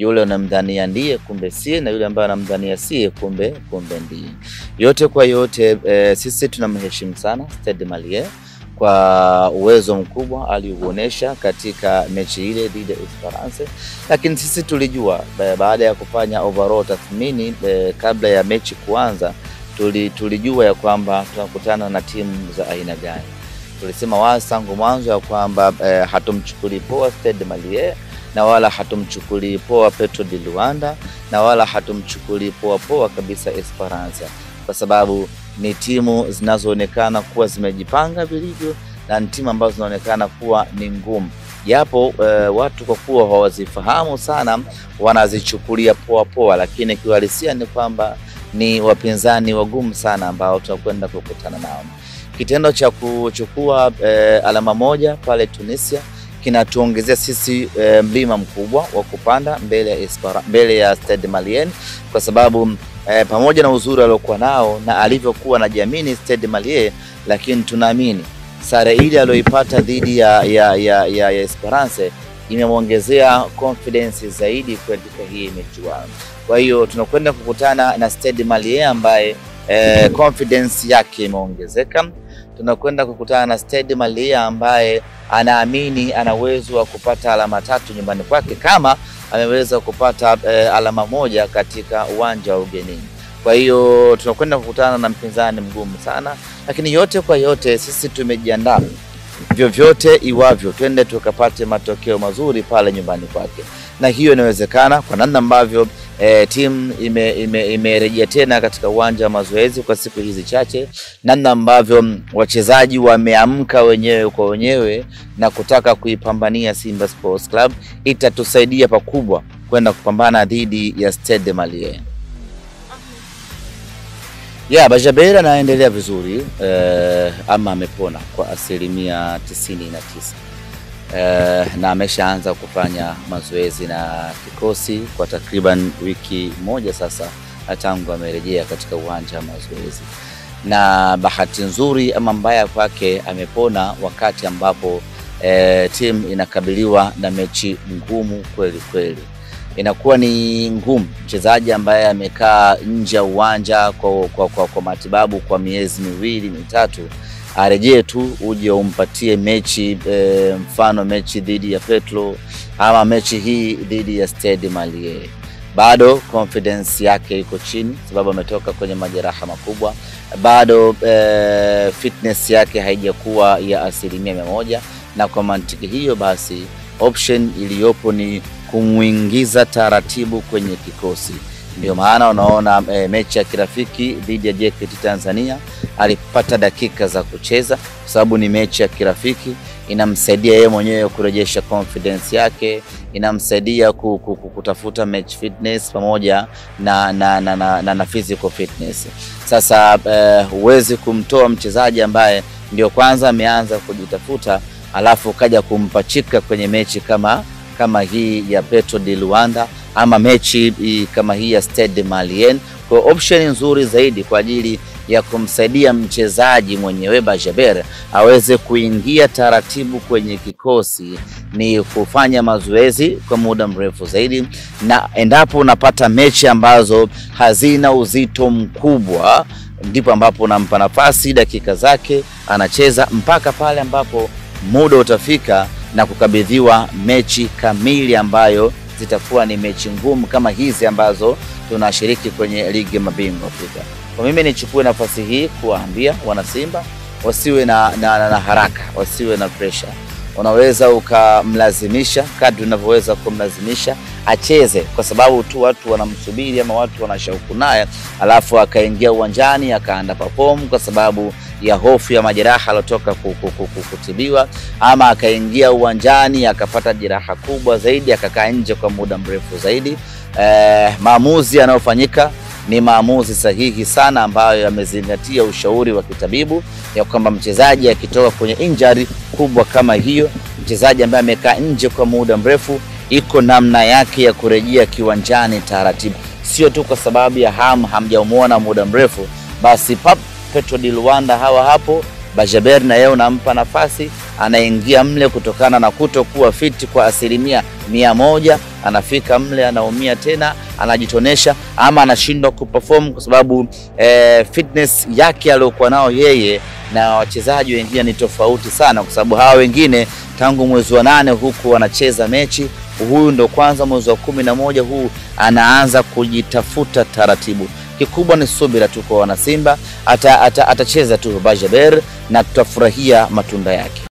yule unamdhania ndiye kumbe si, na yule ambaye unamdhania si kumbe ndiye. Yote kwa yote sisi tunamheshimu sana Stade Malien kwa uwezo mkubwa aliuonesha katika mechi ile dhidi ya Esperance, lakini sisi tulijua baada ya kufanya overall tathmini kabla ya mechi kuanza, tulijua ya kwamba tunakutana na timu za aina gani. Tulisema wazi tangu mwanzo ya kwamba hatumchukuli poa Stade Malien, na wala hatumchukuli poa Petro di Luanda, na wala hatumchukuli poa kabisa Esperance, kwa sababu ni timu zinazoonekana kuwa zimejipanga vilivyo, na ni timu ambazo zinaonekana kuwa ni ngumu. Japo watu kwa kuwa hawazifahamu sana wanazichukulia poa, lakini kiuhalisia ni kwamba ni wapinzani wagumu sana ambao tunakwenda kukutana nao. Kitendo cha kuchukua alama moja pale Tunisia kinatuongezea sisi mlima mkubwa wa kupanda mbele ya Stade Malien, kwa sababu pamoja na uzuri aliokuwa nao na alivyokuwa anajiamini Stade Malien, lakini tunaamini sare ile aliyoipata dhidi ya Esperance imemwongezea confidence zaidi katika hii mechi wao. Kwa hiyo tunakwenda kukutana na Stade Malien ambaye confidence yake imeongezeka. Tunakwenda kukutana na Stade Malien ambaye anaamini ana uwezo wa kupata alama 3 nyumbani kwake kama ameweza kupata alama 1 katika uwanja wa ugenini. Kwa hiyo tunakwenda kukutana na mpinzani mgumu sana, lakini yote kwa yote sisi tumejiandaa vyovyote iwavyo twende tukapate matokeo mazuri pale nyumbani kwake, na hiyo inawezekana kwa namna ambavyo timu imerejea tena katika uwanja wa mazoezi kwa siku hizi chache, namna ambavyo wachezaji wameamka wenyewe kwa wenyewe na kutaka kuipambania Simba Sports Club, itatusaidia pakubwa kwenda kupambana dhidi ya Stade Malien. Bajaber anaendelea vizuri, ama amepona kwa 99%. Na ameshaanza kufanya mazoezi na kikosi kwa takriban wiki moja sasa tangu amerejea katika uwanja wa mazoezi. Na bahati nzuri ama mbaya kwake, amepona wakati ambapo timu inakabiliwa na mechi ngumu kweli. Inakuwa ni ngumu mchezaji ambaye amekaa nje ya uwanja kwa matibabu kwa miezi 2-3 arejee tu uje umpatie mechi, mfano mechi dhidi ya Petro ama mechi hii dhidi ya Stade Malien. Bado confidence yake iko chini sababu ametoka kwenye majeraha makubwa. Bado fitness yake haijakuwa ya 100%, na kwa mantiki hiyo basi option iliyopo ni kumuingiza taratibu kwenye kikosi. Ndio maana unaona mechi ya kirafiki dhidi ya JKT Tanzania alipata dakika za kucheza, kwa sababu ni mechi ya kirafiki, inamsaidia yeye mwenyewe kurejesha confidence yake, inamsaidia kutafuta match fitness pamoja na physical fitness. Sasa huwezi kumtoa mchezaji ambaye ndio kwanza ameanza kujitafuta alafu kaja kumpachika kwenye mechi kama hii ya Petro di Luanda ama mechi kama hii ya Stade Malien. Kwa option nzuri zaidi kwa ajili ya kumsaidia mchezaji mwenyewe Bajaber aweze kuingia taratibu kwenye kikosi ni kufanya mazoezi kwa muda mrefu zaidi, na endapo unapata mechi ambazo hazina uzito mkubwa ndipo ambapo unampa nafasi dakika zake anacheza mpaka pale ambapo muda utafika na kukabidhiwa mechi kamili ambayo zitakuwa ni mechi ngumu kama hizi ambazo tunashiriki kwenye ligi ya mabingwa Afrika. Kwa mimi nichukue nafasi hii kuwaambia wana Simba wasiwe na haraka, wasiwe na pressure. Unaweza ukamlazimisha kadri unavyoweza kumlazimisha acheze, kwa sababu tu watu wanamsubiri ama watu wanashauku naye, alafu akaingia uwanjani akaanda perform kwa sababu ya hofu ya majeraha alotoka kutibiwa, ama akaingia uwanjani akapata jeraha kubwa zaidi akakaa nje kwa muda mrefu zaidi. Maamuzi yanayofanyika ni maamuzi sahihi sana ambayo yamezingatia ushauri wa kitabibu ya kwamba mchezaji akitoka kwenye injury kubwa kama hiyo, mchezaji ambaye amekaa nje kwa muda mrefu, iko namna yake ya kurejea kiwanjani taratibu. Sio tu kwa sababu ya hamjamuona muda mrefu basi Petro di Luanda hapo Bajaber na yeye unampa nafasi anaingia mle kutokana na kutokuwa fiti kwa 100%, anafika mle anaumia tena, anajitonesha ama anashindwa kuperform kwa sababu fitness yake aliyokuwa nao yeye na wachezaji wengine ni tofauti sana, kwa sababu hawa wengine tangu mwezi wa 8 huku wanacheza mechi, huyu ndo kwanza mwezi wa 11 huu anaanza kujitafuta taratibu. Kikubwa ni subira tu kwa wana Simba, atacheza tu Bajaber na tutafurahia matunda yake.